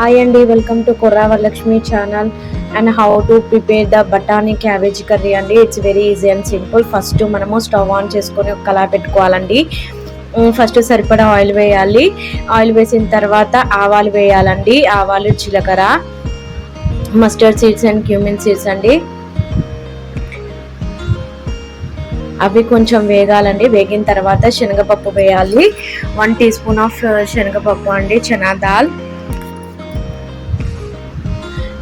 Hi and welcome to Korra Varalakshmi channel and how to prepare the batani cabbage curry అండి. It's very easy and simple. First మనము stove on చేసుకొని ఒక కళాయి పెట్టుకోవాలండి. First సరిపడా oil వేయాలి. Oil వేసిన తర్వాత ఆవాలు వేయాలండి. ఆవాలు, జీలకర్ర, mustard seeds and cumin seeds అండి. అవి కొంచెం వేగాలండి. వేగిన తర్వాత శనగపప్పు వేయాలి. 1 టీ స్పూన్ ఆఫ్ శనగపప్పు అండి, chana dal.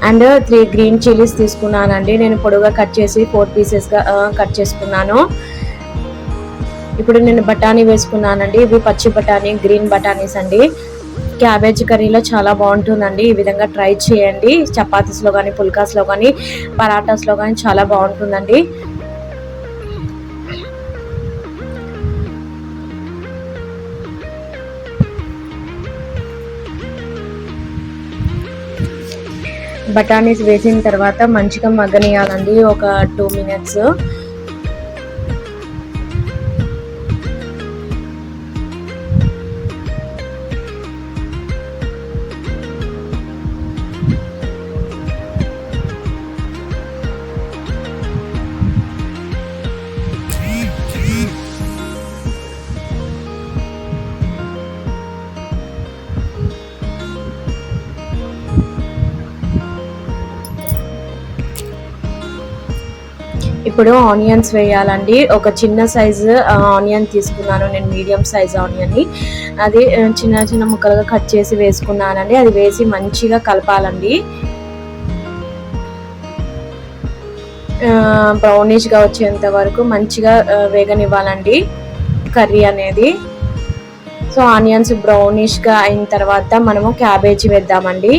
And 3 green chillies తీసుకున్నానండి. నేను పొడుగా కట్ చేసి 4 పీసెస్గా కట్ చేసుకున్నాను. ఇప్పుడు నేను బఠానీ వేసుకున్నానండి. ఇవి పచ్చి బఠానీ, గ్రీన్ బఠానీస్ అండి. క్యాబేజ్ కర్రీలో చాలా బాగుంటుందండి. ఈ విధంగా ట్రై చేయండి. చపాతీస్లో కానీ, పుల్కాస్లో కానీ, పరాటాస్లో కానీ చాలా బాగుంటుందండి. బఠానీస్ వేసిన తర్వాత మంచిగా మగ్గనియాలండి ఒక 2 మినిట్స్. ఇప్పుడు ఆనియన్స్ వేయాలండి. ఒక చిన్న సైజు ఆనియన్ తీసుకున్నాను నేను, మీడియం సైజ్ ఆనియన్ని. అది చిన్న చిన్న ముక్కలుగా కట్ చేసి వేసుకున్నానండి. అది వేసి మంచిగా కలపాలండి. బ్రౌనిష్గా వచ్చేంత వరకు మంచిగా వేగనివ్వాలండి కర్రీ అనేది. సో ఆనియన్స్ బ్రౌనిష్గా అయిన తర్వాత మనము క్యాబేజీ వేద్దామండి.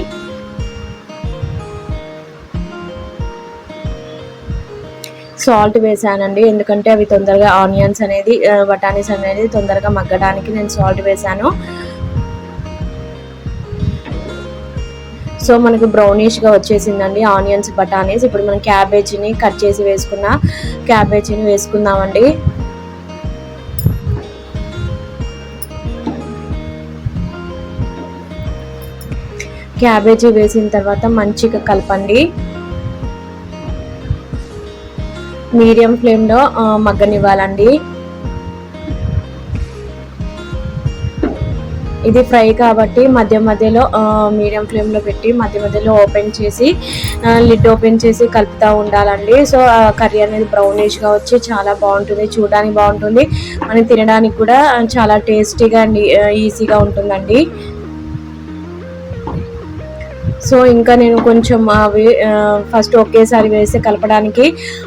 సాల్ట్ వేసానండి, ఎందుకంటే అవి తొందరగా ఆనియన్స్ అనేది, బఠానీస్ అనేది తొందరగా మగ్గడానికి నేను సాల్ట్ వేసాను. సో మనకు బ్రౌనిష్గా వచ్చేసిందండి ఆనియన్స్, బఠానీస్. ఇప్పుడు మనం క్యాబేజీని కట్ చేసి వేసుకున్న క్యాబేజీని వేసుకుందామండి. క్యాబేజీ వేసిన తర్వాత మంచిగా కలపండి. మీడియం ఫ్లేమ్లో మగ్గనివ్వాలండి. ఇది ఫ్రై కాబట్టి మధ్య మధ్యలో మీడియం ఫ్లేమ్లో పెట్టి మధ్య మధ్యలో ఓపెన్ చేసి లిడ్ ఓపెన్ చేసి కలుపుతూ ఉండాలండి. సో కర్రీ అనేది బ్రౌనిష్గా వచ్చి చాలా బాగుంటుంది, చూడడానికి బాగుంటుంది, మనం తినడానికి కూడా చాలా టేస్టీగా అండ్ ఈజీగా ఉంటుందండి. సో ఇంకా నేను కొంచెం అవి ఫస్ట్ ఒకేసారి వేసి కలపడానికి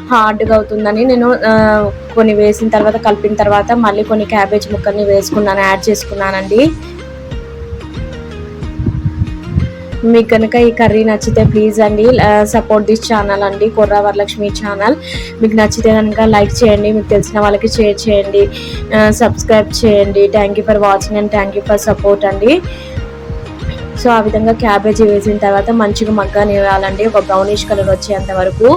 హార్డ్గా అవుతుందని నేను కొన్ని వేసిన తర్వాత, కలిపిన తర్వాత మళ్ళీ కొన్ని క్యాబేజ్ ముక్కల్ని వేసుకున్నాను, యాడ్ చేసుకున్నానండి. మీకు కనుక ఈ కర్రీ నచ్చితే ప్లీజ్ అండి సపోర్ట్ దిస్ ఛానల్ అండి, కొర్రా వరలక్ష్మి ఛానల్. మీకు నచ్చితే కనుక లైక్ చేయండి, మీకు తెలిసిన వాళ్ళకి షేర్ చేయండి, సబ్స్క్రైబ్ చేయండి. Thank you for watching and thank you for support అండి. సో ఆ విధంగా క్యాబేజీ వేసిన తర్వాత మంచిగా మగ్గనివ్వాలండి, ఒక బ్రౌనిష్ కలర్ వచ్చేంత వరకు.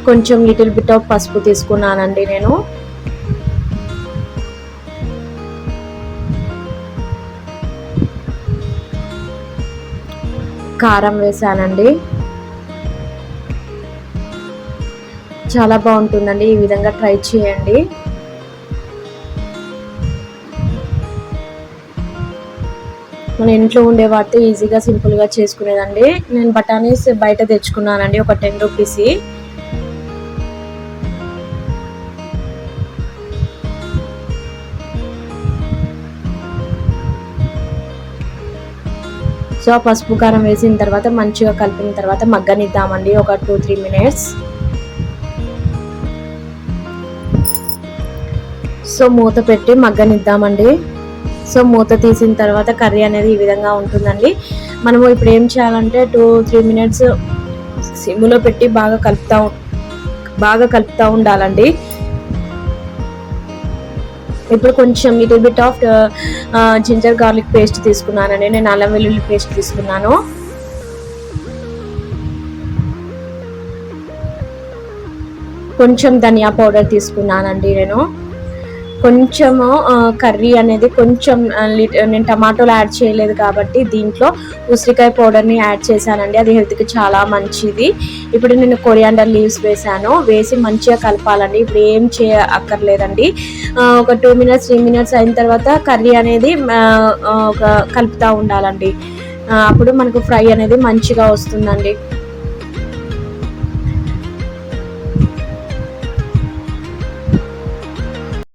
కొంచెం లిటిల్ బిట్ ఆఫ్ పసుపు తీసుకున్నానండి నేను. కారం వేసానండి. చాలా బాగుంటుందండి, ఈ విధంగా ట్రై చేయండి. మన ఇంట్లో ఉండే వాటితో ఈజీగా సింపుల్గా చేసుకునేదండి. నేను బఠానీస్ బయట తెచ్చుకున్నానండి, ఒక 10 రూపీస్. సో పసుపు కారం వేసిన తర్వాత మంచిగా కలిపిన తర్వాత మగ్గనిద్దామండి ఒక 2-3 మినిట్స్. సో మూత పెట్టి మగ్గనిద్దామండి. సో మూత తీసిన తర్వాత కర్రీ అనేది ఈ విధంగా ఉంటుందండి. మనము ఇప్పుడు ఏం చేయాలంటే 2-3 మినిట్స్ సిమ్లో పెట్టి బాగా కలుపుతూ ఉండాలండి. ఇప్పుడు కొంచెం little bit of ginger garlic paste తీసుకున్నానండి. నేను అల్లం వెల్లుల్లి పేస్ట్ తీసుకున్నాను. కొంచెం ధనియా పౌడర్ తీసుకున్నానండి. నేను కొంచెము కర్రీ అనేది కొంచెం నేను టమాటోలు యాడ్ చేయలేదు కాబట్టి దీంట్లో ఉసిరికాయ పౌడర్ని యాడ్ చేశానండి. అది హెల్త్కి చాలా మంచిది. ఇప్పుడు నేను కొరియాండర్ లీవ్స్ వేసాను. వేసి మంచిగా కలపాలండి. ఇప్పుడు ఏం అక్కర్లేదండి. ఒక 2 minutes 3 minutes అయిన తర్వాత కర్రీ అనేది కలుపుతూ ఉండాలండి. అప్పుడు మనకు ఫ్రై అనేది మంచిగా వస్తుందండి.